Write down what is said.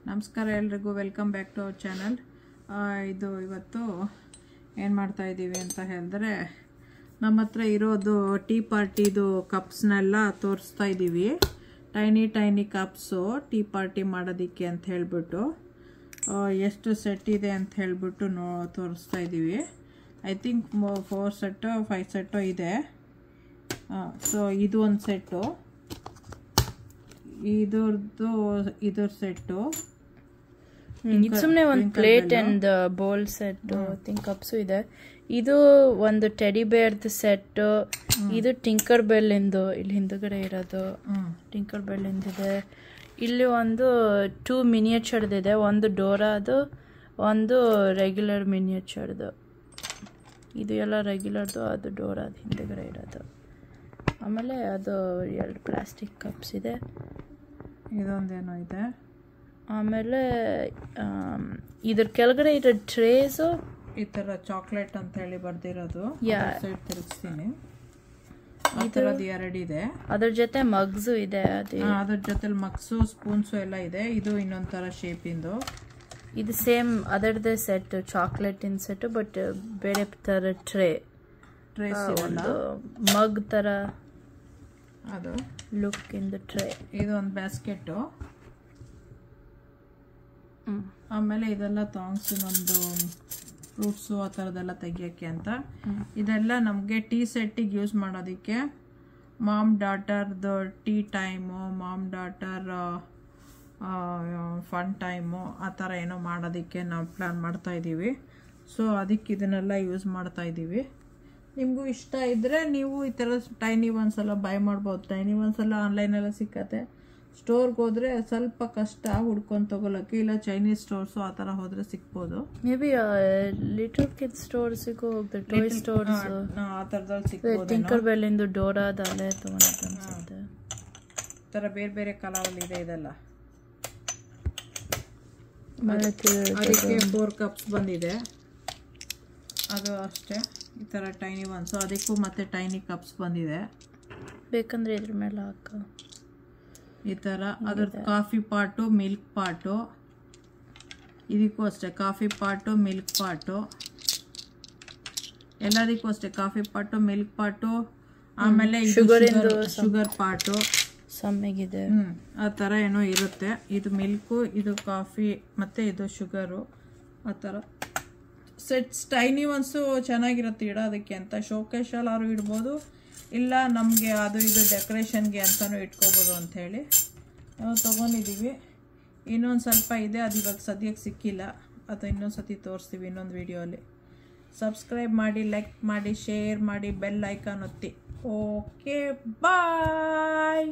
ನಮಸ್ಕಾರ ಎಲ್ರಿಗೂ welcome back to our channel. ಇದು ಇವತ್ತು ಏನು ಮಾಡ್ತಾ ಇದ್ದೀವಿ ಅಂತ ಹೇಳಿದ್ರೆ, ನಮ್ಮ ಹತ್ರ ಇರೋದು ಟೀ ಪಾರ್ಟಿದು ಕಪ್ಸ್ನೆಲ್ಲ ತೋರಿಸ್ತಾ ಇದ್ದೀವಿ. ಟೈನಿ ಕಪ್ಸು ಟೀ ಪಾರ್ಟಿ ಮಾಡೋದಕ್ಕೆ ಅಂತ ಹೇಳಿಬಿಟ್ಟು ಎಷ್ಟು ಸೆಟ್ ಇದೆ ಅಂತ ಹೇಳಿಬಿಟ್ಟು ತೋರಿಸ್ತಾ ಇದ್ದೀವಿ. ಐ ಥಿಂಕ್ 4 ಸೆಟ್ಟೋ 5 ಸೆಟ್ಟೋ ಇದೆ. ಸೊ ಇದು ಒಂದು ಸೆಟ್ಟು, ಇದ್ರ ಸೆಟ್ಟು, ಸುಮ್ಮನೆ ಒಂದು plate and bowl set think cups ಇದೆ. ಇದು ಒಂದು ಟೆಡಿ ಬೇರ್ದು ಸೆಟ್. ಇದು ಟಿಂಕರ್ ಬೆಲ್ ಇಂದು ಇಲ್ಲಿ ಹಿಂದುಗಡೆ ಇರೋದು ಟಿಂಕರ್ ಬೆಲ್ ಇಂದಿದೆ. ಇಲ್ಲಿ ಒಂದು 2 ಮಿನಿಯೇಚರ್ದಿದೆ, ಒಂದು ಡೋರಾದು ಒಂದು ರೆಗ್ಯುಲರ್ ಮಿನಿಯೇಚರ್ದು. ಇದು ಎಲ್ಲ ರೆಗ್ಯುಲರ್ದು, ಅದು ಡೋರಾದು ಹಿಂದುಗಡೆ ಇರೋದು. ಆಮೇಲೆ ಅದು 2 ಪ್ಲಾಸ್ಟಿಕ್ ಕಪ್ಸ್ ಇದೆ. ಇದೊಂದೇನೋ ಇದೆ. ಆಮೇಲೆ ಇದ್ರ ಕೆಳಗಡೆ ಇರೋ ಟ್ರೇಸು ಈ ಥರ ಚಾಕ್ಲೇಟ್ ಅಂತ ಹೇಳಿ ಬರ್ದಿರೋದು. ಸೈಡ್ ತಿರುಗಿಸ್ತೀನಿ. ಈ ಥರದ್ದು 2 ಇದೆ. ಅದ್ರ ಜೊತೆ ಮಗ್ಸು ಇದೆ. ಅದ್ರ ಜೊತೆ ಮಗ್ಸು ಸ್ಪೂನ್ಸು ಎಲ್ಲ ಇದೆ. ಇದು ಇನ್ನೊಂದು ಥರ ಶೇಪಿಂದು. ಇದು ಸೇಮ್ ಅದರದೇ set, chocolate in set, but ಬೇರೆ ಥರ ಟ್ರೇಸ್ ಒಂದು ಮಗ್ ಥರ ಅದು ಲುಕ್ ಇನ್ ದ ಟ್ರೇ. ಇದು ಒಂದು ಬ್ಯಾಸ್ಕೆಟು. ಆಮೇಲೆ ಇದೆಲ್ಲ ಥಾಂಗ್ಸ್, ನಮ್ಮದು ಫ್ರೂಟ್ಸು ಆ ಥರದ್ದೆಲ್ಲ ತೆಗಿಯೋಕ್ಕೆ ಅಂತ. ಇದೆಲ್ಲ ನಮಗೆ ಟೀ ಸೆಟ್ಟಿಗೆ ಯೂಸ್ ಮಾಡೋದಕ್ಕೆ, ಮಾಮ್ ಡಾಟರ್ದು tea time, mom daughter fun time ಆ ಥರ ಏನೋ ಮಾಡೋದಕ್ಕೆ ನಾವು ಪ್ಲ್ಯಾನ್ ಮಾಡ್ತಾಯಿದ್ದೀವಿ. ಸೊ ಅದಕ್ಕೆ ಇದನ್ನೆಲ್ಲ ಯೂಸ್ ಮಾಡ್ತಾಯಿದ್ದೀವಿ. ನಿಮಗೂ ಇಷ್ಟ ಇದ್ದರೆ ನೀವು ಈ ಥರ ಟೈನಿ ಒಂದ್ಸಲ ಬೈ ಮಾಡ್ಬೋದು. ಟೈನಿ ಒಂದ್ಸಲ ಆನ್ಲೈನೆಲ್ಲ ಸಿಕ್ಕತ್ತೆ. ಸ್ಟೋರ್ಗೆ ಹೋದರೆ ಸ್ವಲ್ಪ ಕಷ್ಟ ಹುಡ್ಕೊಂಡು ತೊಗೊಳಕ್ಕೆ, ಇಲ್ಲ ಚೈನೀಸ್ ಸ್ಟೋರ್ಸು ಆ ಥರ ಹೋದರೆ ಸಿಗ್ಬೋದು. ಮೇ ಬಿ ಲಿಟಲ್ ಕಿಡ್ ಸ್ಟೋರ್ಸಿಗೂ ಹೋಗ್ತಾರೆ, ಟಾಯ್ ಸ್ಟೋರ್ಸ್ ಆ ಥರದಲ್ಲಿ ಸಿಗ್ಬೋದು. ಟಿಂಕರ್ ಬೆಲ್ಲಿಂದು ಡೋರಾದ ಅಲ್ಲೇ ತೊಗೊಂಡು ಅನ್ಸುತ್ತೆ. ಈ ಥರ ಬೇರೆ ಕಲರಲ್ಲಿ ಇದೆ ಇದೆಲ್ಲ. ಅದಕ್ಕೆ 4 ಕಪ್ಸ್ ಬಂದಿದೆ. ಅದು ಅಷ್ಟೇ, ಈ ಥರ ಟೈನಿ ಒನ್ಸು. ಅದಕ್ಕೂ ಮತ್ತೆ ಟೈನಿ ಕಪ್ಸ್ ಬಂದಿದೆ. ಬೇಕಂದ್ರೆ ಇದ್ರ ಮೇಲೆ ಹಾಕ ಈ ಥರ. ಅದ್ರದ್ದು ಕಾಫಿ ಪಾಟು, ಮಿಲ್ಕ್ ಪಾಟು. ಇದಕ್ಕೂ ಅಷ್ಟೇ ಕಾಫಿ ಪಾಟು, ಮಿಲ್ಕ್ ಪಾಟು. ಎಲ್ಲದಕ್ಕೂ ಅಷ್ಟೇ ಕಾಫಿ ಪಾಟು, ಮಿಲ್ಕ್ ಪಾಟು. ಆಮೇಲೆ ಶುಗರ್ ಪಾಟು ಸಮ್ಮೆಗಿದೆ. ಆ ಥರ ಏನೋ ಇರುತ್ತೆ. ಇದು ಮಿಲ್ಕು, ಇದು ಕಾಫಿ, ಮತ್ತು ಇದು ಶುಗರು. ಆ ಥರ ಸೆಟ್ಸ್ ಟೈನಿ ಒನ್ಸು ಚೆನ್ನಾಗಿರುತ್ತೆ ಇಡೋದಕ್ಕೆ ಅಂತ. ಶೋಕೇಶಲ್ಲಾರು ಇಡ್ಬೋದು, ಇಲ್ಲ ನಮಗೆ ಅದು ಇದು ಡೆಕೋರೇಷನ್ಗೆ ಅಂತಲೂ ಇಟ್ಕೋಬೋದು ಅಂಥೇಳಿ ನಾವು ತೊಗೊಂಡಿದ್ದೀವಿ. ಇನ್ನೊಂದು ಸ್ವಲ್ಪ ಇದೆ, ಅದು ಇವಾಗ ಸದ್ಯಕ್ಕೆ ಸಿಕ್ಕಿಲ್ಲ. ಅದು ಇನ್ನೊಂದು ಸತಿ ತೋರಿಸ್ತೀವಿ ಇನ್ನೊಂದು ವಿಡಿಯೋಲಿ. ಸಬ್ಸ್ಕ್ರೈಬ್ ಮಾಡಿ, ಲೈಕ್ ಮಾಡಿ, ಶೇರ್ ಮಾಡಿ, ಬೆಲ್ ಐಕಾನ್ ಒತ್ತಿ. ಓಕೆ, ಬಾಯ್.